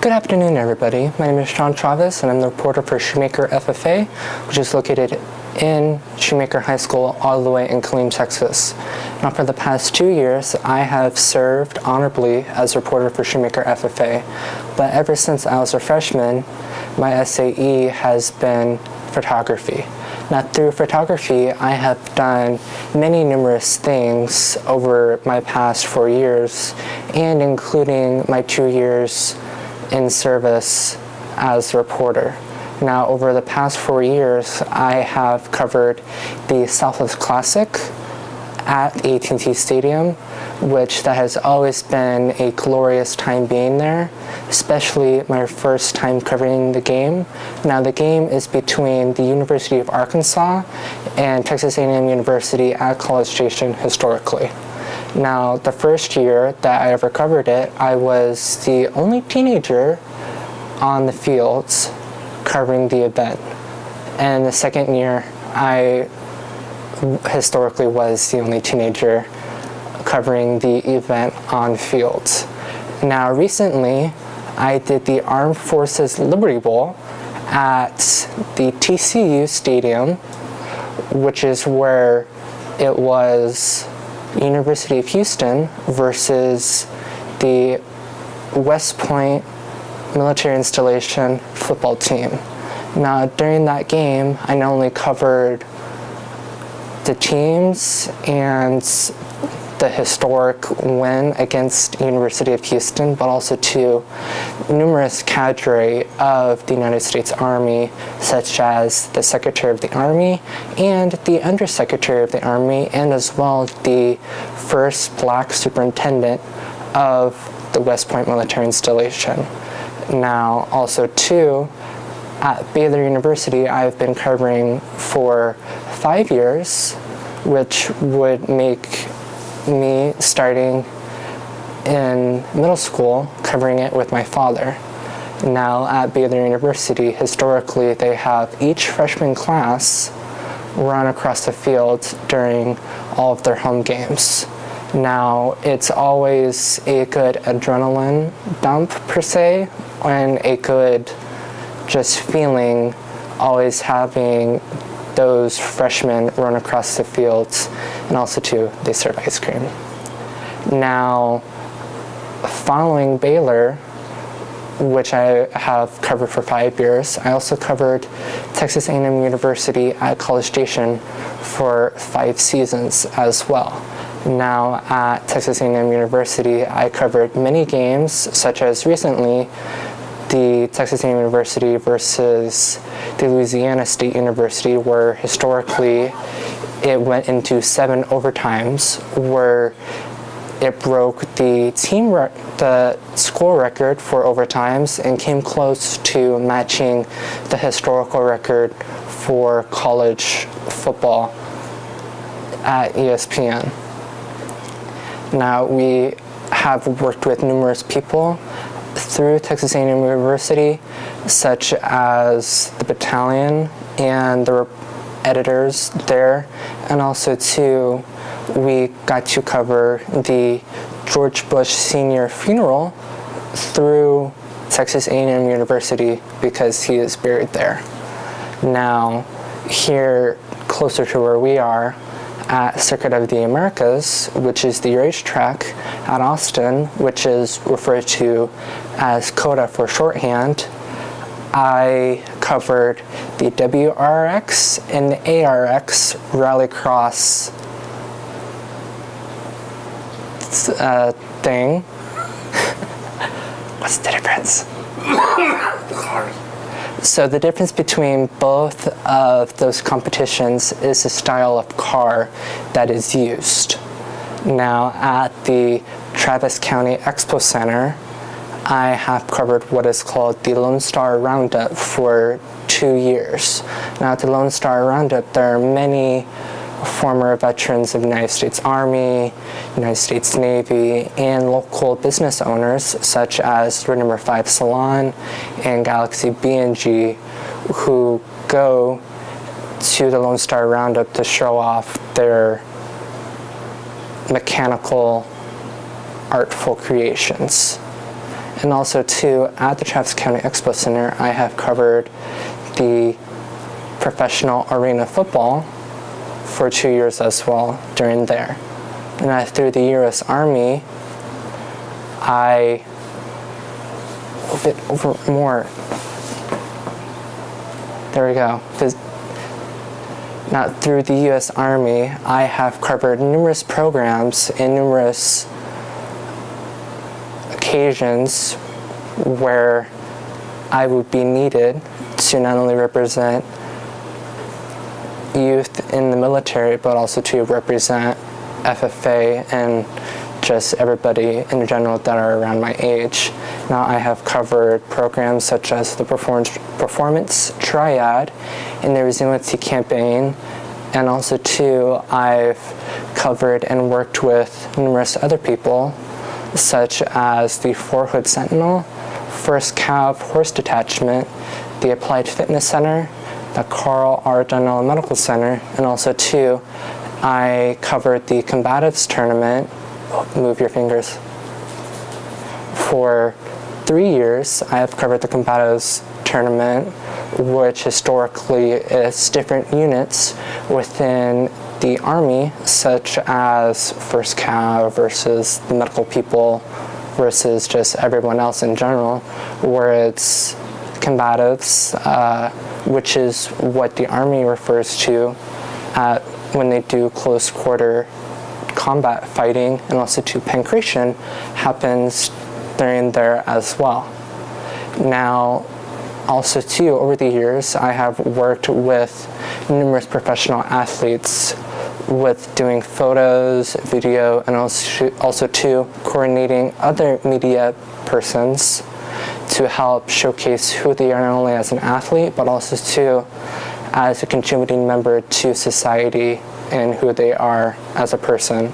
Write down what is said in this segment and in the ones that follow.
Good afternoon, everybody. My name is Sean Chavez, and I'm the reporter for Shoemaker FFA, which is located in Shoemaker High School all the way in Killeen, Texas. Now, for the past 2 years, I have served honorably as a reporter for Shoemaker FFA, but ever since I was a freshman, my SAE has been photography. Now, through photography, I have done many numerous things over my past 4 years, and including my 2 years in service as a reporter. Now, over the past 4 years, I have covered the Southwest Classic at AT&T Stadium, which that has always been a glorious time being there, especially my first time covering the game. Now, the game is between the University of Arkansas and Texas A&M University at College Station historically. Now, the first year that I ever covered it, I was the only teenager on the fields covering the event. And the second year, I historically was the only teenager covering the event on fields. Now, recently, I did the Armed Forces Liberty Bowl at the TCU Stadium, which is where it was University of Houston versus the West Point Military Installation football team. Now, during that game, I not only covered the teams and the historic win against University of Houston, but also to numerous cadre of the United States Army, such as the Secretary of the Army and the Undersecretary of the Army, and as well the first black superintendent of the West Point military installation. Now, also too, at Baylor University, I've been covering for 5 years, which would make me starting in middle school covering it with my father. Now, at Baylor University, historically, they have each freshman class run across the field during all of their home games. Now, it's always a good adrenaline dump per se, and a good just feeling always having those freshmen run across the fields, and also too, they serve ice cream. Now, following Baylor, which I have covered for 5 years, I also covered Texas A&M University at College Station for 5 seasons as well. Now, at Texas A&M University, I covered many games, such as recently the Texas A&M University versus the Louisiana State University, where historically it went into 7 overtimes, where it broke the school record for overtimes and came close to matching the historical record for college football at ESPN. Now, we have worked with numerous people through Texas A&M University, such as the battalion and the editors there, and also too, we got to cover the George Bush Sr. funeral through Texas A&M University because he is buried there. Now, here closer to where we are, at Circuit of the Americas, which is the racetrack at Austin, which is referred to as COTA for shorthand, I covered the WRX and the ARX rallycross thing. What's the difference? Cars. So the difference between both of those competitions is the style of car that is used. Now, at the Travis County Expo Center, I have covered what is called the Lone Star Roundup for 2 years. Now, at the Lone Star Roundup, there are many former veterans of the United States Army, United States Navy, and local business owners such as Route Number 5 Salon and Galaxy B&G, who go to the Lone Star Roundup to show off their mechanical, artful creations. And also too, at the Travis County Expo Center, I have covered the professional arena football for 2 years as well during there. And through the U.S. Army, Now, through the U.S. Army, I have covered numerous programs and numerous occasions where I would be needed to not only represent youth in the military, but also to represent FFA and just everybody in general that are around my age. Now, I have covered programs such as the Performance Triad and the Resiliency Campaign, and also too, I've covered and worked with numerous other people, such as the Fort Hood Sentinel, 1st Cav Horse Detachment, the Applied Fitness Center, the Carl R. Donnell Medical Center, and also too, I covered the Combatives Tournament, move your fingers, for 3 years. I have covered the Combatives Tournament, which historically is different units within the Army, such as 1st Cav versus the medical people versus just everyone else in general, where it's combatives, which is what the Army refers to when they do close quarter combat fighting, and also to pancration happens during there as well. Now, also too, over the years, I have worked with numerous professional athletes with doing photos, video, and also too, coordinating other media persons to help showcase who they are, not only as an athlete, but also too, as a contributing member to society and who they are as a person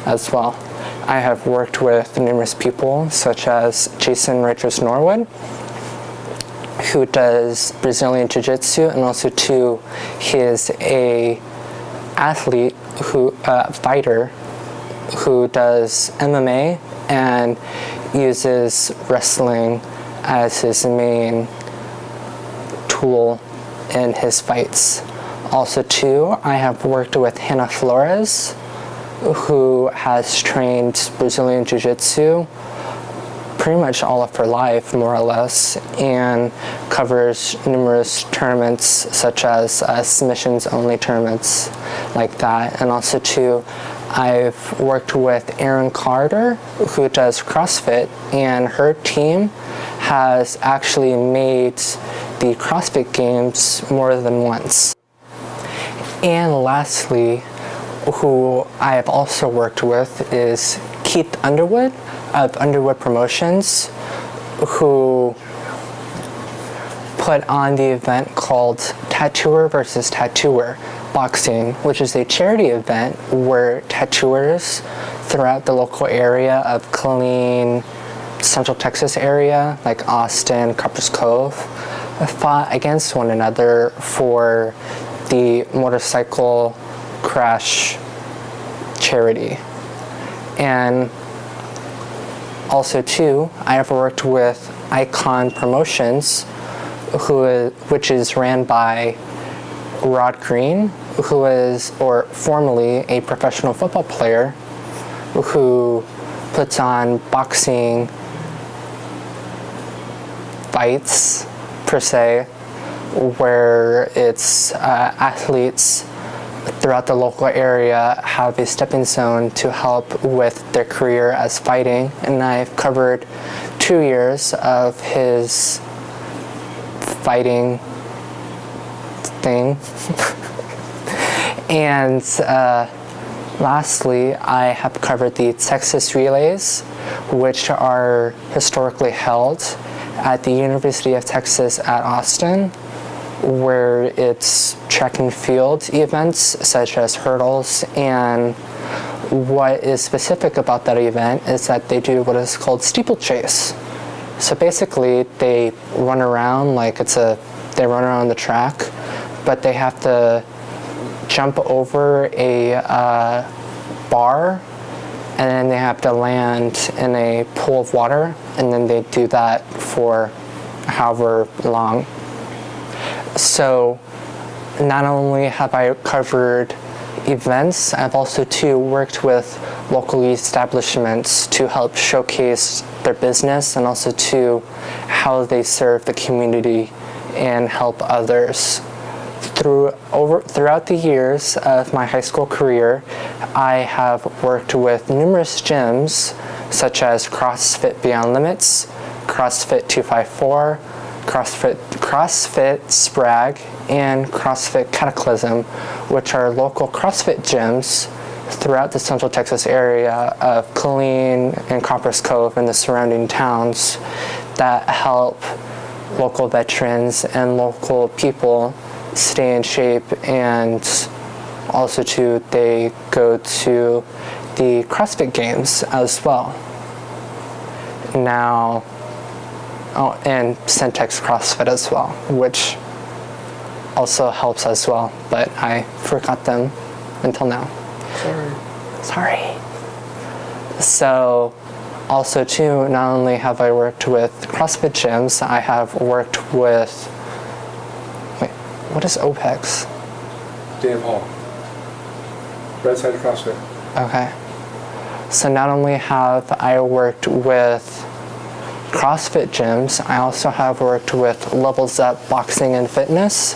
as well. I have worked with numerous people, such as Jason Richards Norwood, who does Brazilian Jiu-Jitsu, and also too, he is a athlete fighter who does MMA and uses wrestling as his main tool in his fights. Also too, I have worked with Hannah Flores, who has trained Brazilian Jiu-Jitsu pretty much all of her life, more or less, and covers numerous tournaments, such as submissions only tournaments like that. And also too, I've worked with Erin Carter, who does CrossFit, and her team has actually made the CrossFit Games more than once. And lastly, who I have also worked with is Keith Underwood of Underwood Promotions, who put on the event called Tattooer versus Tattooer Boxing, which is a charity event where tattooers throughout the local area of Killeen, Central Texas area, like Austin, Copper's Cove, fought against one another for the motorcycle crash charity. And also too, I have worked with Icon Promotions, which is ran by Rod Green, who is, or formerly, a professional football player who puts on boxing fights, per se, where it's athletes throughout the local area have a stepping stone to help with their career as fighting. And I've covered 2 years of his fighting thing. And lastly, I have covered the Texas Relays, which are historically held at the University of Texas at Austin, where it's track and field events such as hurdles. And what is specific about that event is that they do what is called steeplechase. So basically they run around like they run around the track, but they have to jump over a bar and then they have to land in a pool of water, and then they do that for however long. So not only have I covered events, I've also too worked with local establishments to help showcase their business and also to how they serve the community and help others. Throughout the years of my high school career, I have worked with numerous gyms such as CrossFit Beyond Limits, CrossFit 254, CrossFit Sprague, and CrossFit Cataclysm, which are local CrossFit gyms throughout the Central Texas area of Killeen and Copperas Cove and the surrounding towns that help local veterans and local people stay in shape, and also they go to the CrossFit Games as well. Now, and Centex CrossFit as well, which also helps as well, but I forgot them until now. Sorry. So, also too, not only have I worked with CrossFit gyms, I have worked with, what is OPEX? Dan Hall. Red Side CrossFit. Okay. So not only have I worked with CrossFit gyms, I also have worked with Levels Up Boxing and Fitness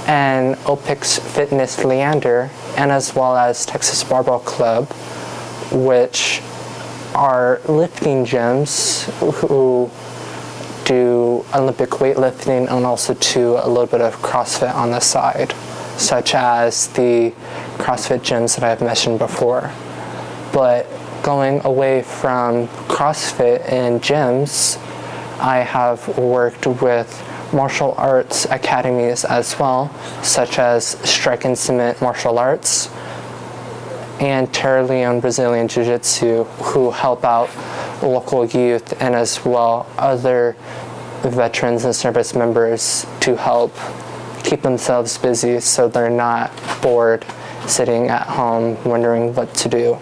and OPEX Fitness Leander, and as well as Texas Barbell Club, which are lifting gyms who do Olympic weightlifting and also do a little bit of CrossFit on the side, such as the CrossFit gyms that I've mentioned before. But going away from CrossFit and gyms, I have worked with martial arts academies as well, such as Strike and Cement Martial Arts and Terra Leone Brazilian Jiu-Jitsu, who help out local youth and as well other veterans and service members to help keep themselves busy so they're not bored sitting at home wondering what to do.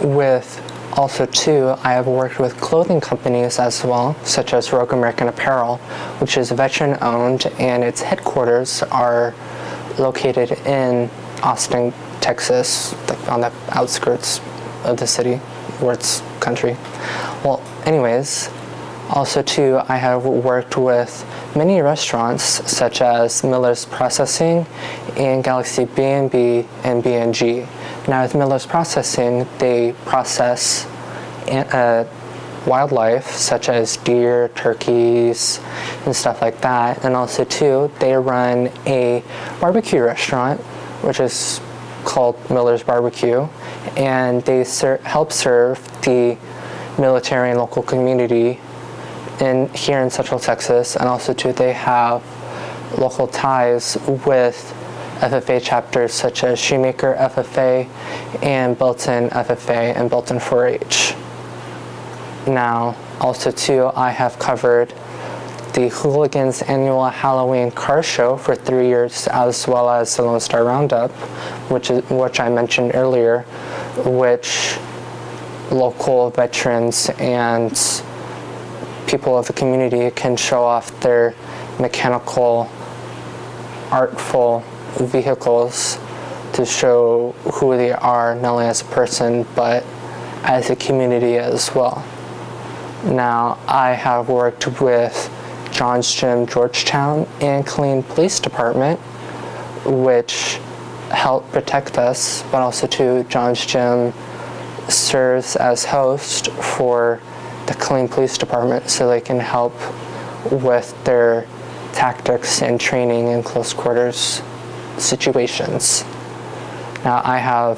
With also too, I have worked with clothing companies as well, such as Rogue American Apparel, which is veteran owned, and its headquarters are located in Austin, Texas, like on the outskirts of the city, where it's country. Well, anyways, also too, I have worked with many restaurants such as Miller's Processing and Galaxy B&B and B&G. Now with Miller's Processing, they process wildlife such as deer, turkeys, and stuff like that. And also too, they run a barbecue restaurant, which is called Miller's Barbecue, and they help serve the military and local community here in Central Texas. And also too, they have local ties with FFA chapters such as Shoemaker FFA and Belton FFA and Belton 4-H. Now, also too, I have covered the Hooligans annual Halloween car show for 3 years, as well as the Lone Star Roundup, which I mentioned earlier, which local veterans and people of the community can show off their mechanical, artful vehicles to show who they are, not only as a person, but as a community as well. Now, I have worked with John's Gym Georgetown and Killeen Police Department, which help protect us, but also too, John's Gym serves as host for the Killeen Police Department so they can help with their tactics and training in close quarters situations. Now, I have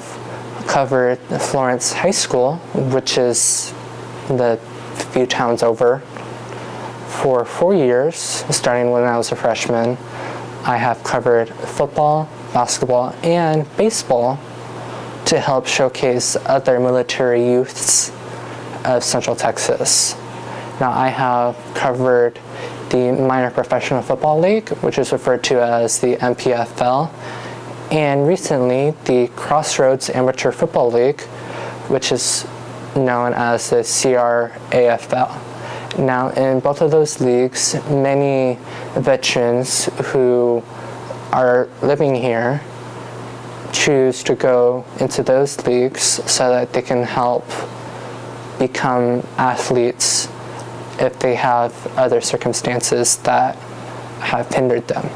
covered Florence High School, which is the few towns over, for 4 years, starting when I was a freshman. I have covered football, basketball, and baseball to help showcase other military youths of Central Texas. Now, I have covered the Minor Professional Football League, which is referred to as the MPFL, And recently, the Crossroads Amateur Football League, which is known as the CRAFL. Now, in both of those leagues, many veterans who are living here choose to go into those leagues so that they can help become athletes if they have other circumstances that have hindered them.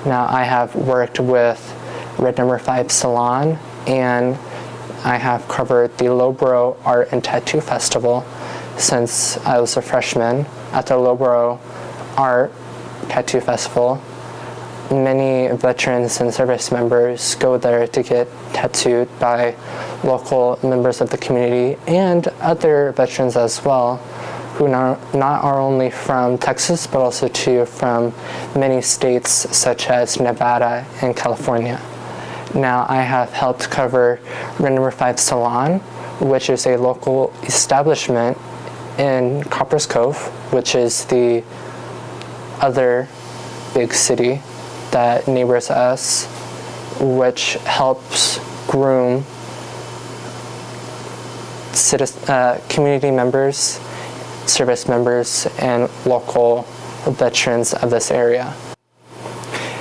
Now, I have worked with Red Number 5 Salon, and I have covered the Lowborough Art and Tattoo Festival since I was a freshman. At the Lowborough Art Tattoo Festival, many veterans and service members go there to get tattooed by local members of the community and other veterans as well, who not are only from Texas, but also too from many states such as Nevada and California. Now, I have helped cover Red Number 5 Salon, which is a local establishment in Coppers Cove, which is the other big city that neighbors us, which helps groom community members, service members, and local veterans of this area.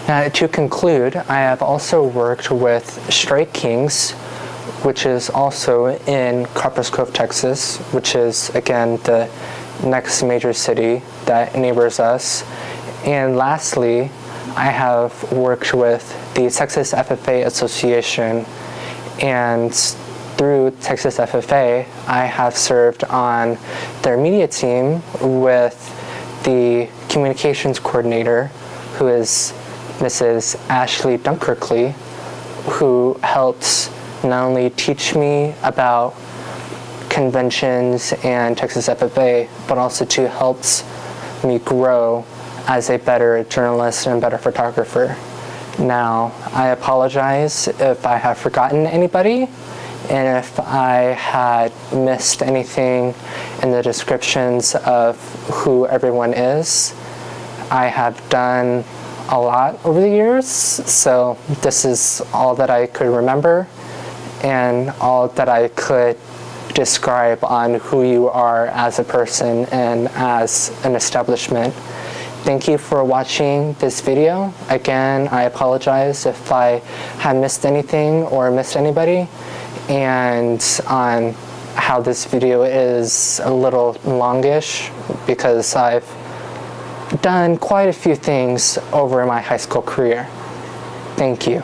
Now, to conclude, I have also worked with Strike Kings, which is also in Coppers Cove, Texas, which is, again, the next major city that neighbors us. And lastly, I have worked with the Texas FFA Association, and through Texas FFA, I have served on their media team with the communications coordinator, who is Mrs. Ashley Dunkerkley, who helps not only teach me about conventions and Texas FFA, but also to helps me grow as a better journalist and better photographer. Now, I apologize if I have forgotten anybody, and if I had missed anything in the descriptions of who everyone is. I have done a lot over the years, so this is all that I could remember and all that I could describe on who you are as a person and as an establishment. Thank you for watching this video. Again, I apologize if I have missed anything or missed anybody, and on how this video is a little longish because I've done quite a few things over my high school career. Thank you.